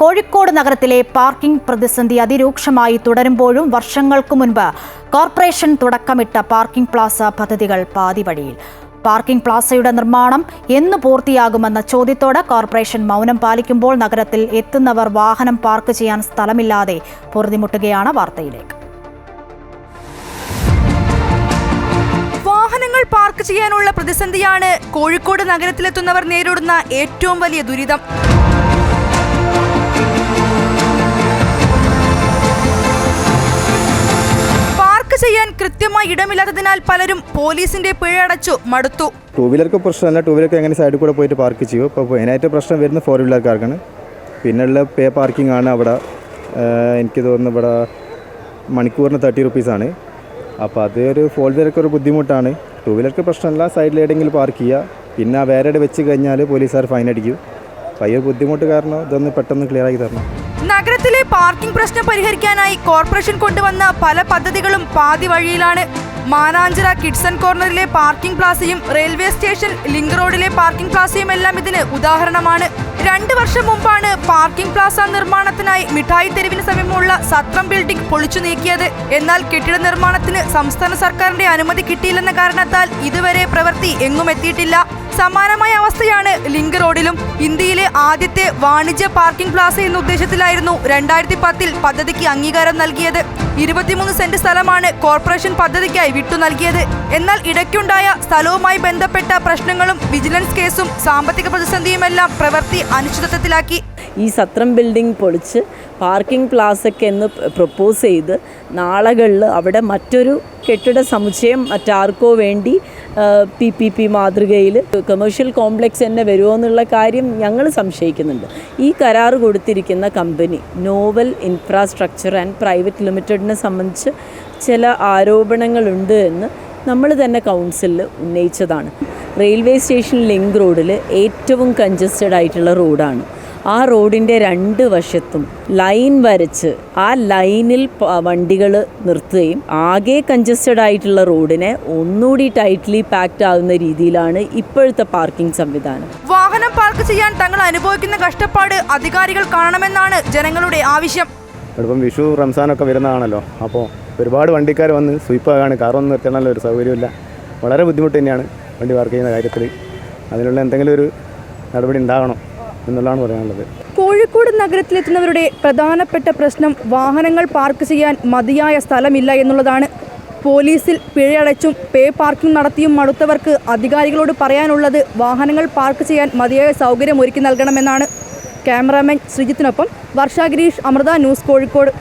കോഴിക്കോട് നഗരത്തിലെ പാർക്കിംഗ് പ്രതിസന്ധി അതിരൂക്ഷമായി തുടരുമ്പോഴും വർഷങ്ങൾക്ക് മുൻപ് കോർപ്പറേഷൻ തുടക്കമിട്ട പാർക്കിംഗ് പ്ലാസ പദ്ധതികൾ പാതിവഴിയിൽ. പാർക്കിംഗ് പ്ലാസയുടെ നിർമ്മാണം എന്ന് പൂർത്തിയാകുമെന്ന ചോദ്യത്തോടെ കോർപ്പറേഷൻ മൗനം പാലിക്കുമ്പോൾ നഗരത്തിൽ എത്തുന്നവർ വാഹനം പാർക്ക് ചെയ്യാൻ സ്ഥലമില്ലാതെ പൊറുതിമുട്ടുകയാണ്. വാർത്തയിലേക്ക്. വാഹനങ്ങൾ പാർക്ക് ചെയ്യാനുള്ള പ്രതിസന്ധിയാണ് കോഴിക്കോട് നഗരത്തിലെത്തുന്നവർ നേരിടുന്ന ഏറ്റവും വലിയ ദുരിതം. പാർക്ക് ചെയ്യാൻ കൃത്യമായി ഇടമില്ലാത്തതിനാൽ പലരും പോലീസിന്റെ പിഴയടച്ചു മടുത്തു. ടൂ വീലർക്ക് പ്രശ്നമല്ല, ടൂ വീലർക്ക് എങ്ങനെ സൈഡിൽ കൂടെ പോയിട്ട് പാർക്ക് ചെയ്യും. ഇപ്പോൾ മെയിനായിട്ട് പ്രശ്നം വരുന്നത് ഫോർ വീലർക്കാർക്കാണ്. പിന്നെയുള്ള പേ പാർക്കിംഗ് ആണ് അവിടെ. എനിക്ക് തോന്നുന്നു ഇവിടെ മണിക്കൂറിന് 30 റുപ്പീസാണ്. അപ്പോൾ അത് ഒരു ഫോർ വീലർക്ക് ഒരു ബുദ്ധിമുട്ടാണ്. ടൂ വീലർക്ക് പ്രശ്നമല്ല, സൈഡിൽ എവിടെയെങ്കിലും പാർക്ക് ചെയ്യുക. പിന്നെ വേറെ വെച്ച് കഴിഞ്ഞാൽ പോലീസുകാർ ഫൈൻ അടിക്കും. അപ്പോൾ ഈ ഒരു ബുദ്ധിമുട്ട് കാരണം ഇതൊന്ന് പെട്ടെന്ന് ക്ലിയർ ആക്കി തരണം. നഗരത്തിലെ പാർക്കിംഗ് പ്രശ്നം പരിഹരിക്കാനായി കോർപ്പറേഷൻ കൊണ്ടുവന്ന പല പദ്ധതികളും പാതി വഴിയിലാണ്. മാനാഞ്ചിറ കിഡ്സൺ കോർണറിലെ പാർക്കിംഗ് പ്ലാസയും റെയിൽവേ സ്റ്റേഷൻ ലിങ്ക് റോഡിലെ പാർക്കിംഗ് പ്ലാസയും എല്ലാം ഇതിന് ഉദാഹരണമാണ്. 2 വർഷം മുമ്പാണ് പാർക്കിംഗ് പ്ലാസ നിർമ്മാണത്തിനായി മിഠായി തെരുവിന് സമീപമുള്ള സത്രം ബിൽഡിംഗ് പൊളിച്ചു നീക്കിയത്. എന്നാൽ കെട്ടിട നിർമ്മാണത്തിന് സംസ്ഥാന സർക്കാരിന്റെ അനുമതി കിട്ടിയില്ലെന്ന കാരണത്താൽ ഇതുവരെ പ്രവൃത്തി എങ്ങും എത്തിയിട്ടില്ല. സമാനമായ അവസ്ഥയാണ് ലിങ്ക് റോഡിലും. ഇന്ത്യയിലെ ആദ്യത്തെ വാണിജ്യ പാർക്കിംഗ് പ്ലാസ എന്ന ഉദ്ദേശത്തിലായിരുന്നു 2010-ൽ പദ്ധതിക്ക് അംഗീകാരം നൽകിയത്. 23 സെന്റ് സ്ഥലമാണ് കോർപ്പറേഷൻ പദ്ധതിക്കായി വിട്ടു നൽകിയത്. എന്നാൽ ഇടയ്ക്കുണ്ടായ സ്ഥലവുമായി ബന്ധപ്പെട്ട പ്രശ്നങ്ങളും വിജിലൻസ് കേസും സാമ്പത്തിക പ്രതിസന്ധിയുമെല്ലാം പ്രവൃത്തി അനിശ്ചിതത്വത്തിലാക്കി. ഈ സത്രം ബിൽഡിംഗ് പൊളിച്ച് പാർക്കിംഗ് പ്ലാസയ്ക്ക് എന്ന് പ്രപ്പോസ് ചെയ്ത് നാളുകളിൽ അവിടെ മറ്റൊരു കെട്ടിട സമുച്ചയം മറ്റാർക്കോ വേണ്ടി PPP മാതൃകയിൽ കമേഴ്ഷ്യൽ കോംപ്ലക്സ് തന്നെ വരുമോ എന്നുള്ള കാര്യം ഞങ്ങൾ സംശയിക്കുന്നുണ്ട്. ഈ കരാർ കൊടുത്തിരിക്കുന്ന company Novel Infrastructure and Private ലിമിറ്റഡിനെ സംബന്ധിച്ച് ചില ആരോപണങ്ങളുണ്ട് എന്ന് നമ്മൾ തന്നെ കൗൺസിലിൽ ഉന്നയിച്ചതാണ്. റെയിൽവേ സ്റ്റേഷൻ ലിങ്ക് റോഡിൽ ഏറ്റവും കൺജസ്റ്റഡ് ആയിട്ടുള്ള റോഡാണ്. ആ റോഡിൻ്റെ 2 വശത്തും ലൈൻ വരച്ച് ആ ലൈനിൽ വണ്ടികൾ നിർത്തുകയും ആകെ കൺജസ്റ്റഡ് ആയിട്ടുള്ള റോഡിനെ ഒന്നുകൂടി ടൈറ്റ്ലി പാക്ഡ് ആകുന്ന രീതിയിലാണ് ഇപ്പോഴത്തെ പാർക്കിംഗ് സംവിധാനം. വാഹനം പാർക്ക് ചെയ്യാൻ തങ്ങൾ അനുഭവിക്കുന്ന കഷ്ടപ്പാട് അധികാരികൾ കാണണമെന്നാണ് ജനങ്ങളുടെ ആവശ്യം. ഇപ്പം വിഷു റംസാനൊക്കെ വരുന്നതാണല്ലോ. അപ്പോൾ ഒരുപാട് വണ്ടിക്കാർ വന്ന് സ്വീപ്പാകാണ്. കാറൊന്നും നിർത്തണമല്ലോ, ഒരു സൗകര്യമില്ല. വളരെ ബുദ്ധിമുട്ട് തന്നെയാണ് വണ്ടി പാർക്ക് ചെയ്യുന്ന കാര്യത്തിൽ. അതിനുള്ള എന്തെങ്കിലും ഒരു നടപടി ഉണ്ടാകണം എന്നുള്ളതാണ് പറയാനുള്ളത്. കോഴിക്കോട് നഗരത്തിലെത്തുന്നവരുടെ പ്രധാനപ്പെട്ട പ്രശ്നം വാഹനങ്ങൾ പാർക്ക് ചെയ്യാൻ മതിയായ സ്ഥലമില്ല എന്നുള്ളതാണ്. പോലീസിൽ പിഴയടച്ചും പേ പാർക്കിംഗ് നടത്തിയും മടുത്തവർക്ക് അധികാരികളോട് പറയാനുള്ളത് വാഹനങ്ങൾ പാർക്ക് ചെയ്യാൻ മതിയായ സൗകര്യം ഒരുക്കി നൽകണമെന്നാണ്. ക്യാമറാമാൻ ശ്രീജിത്തിനൊപ്പം വർഷ ഗിരീഷ്, അമൃത ന്യൂസ്, കോഴിക്കോട്.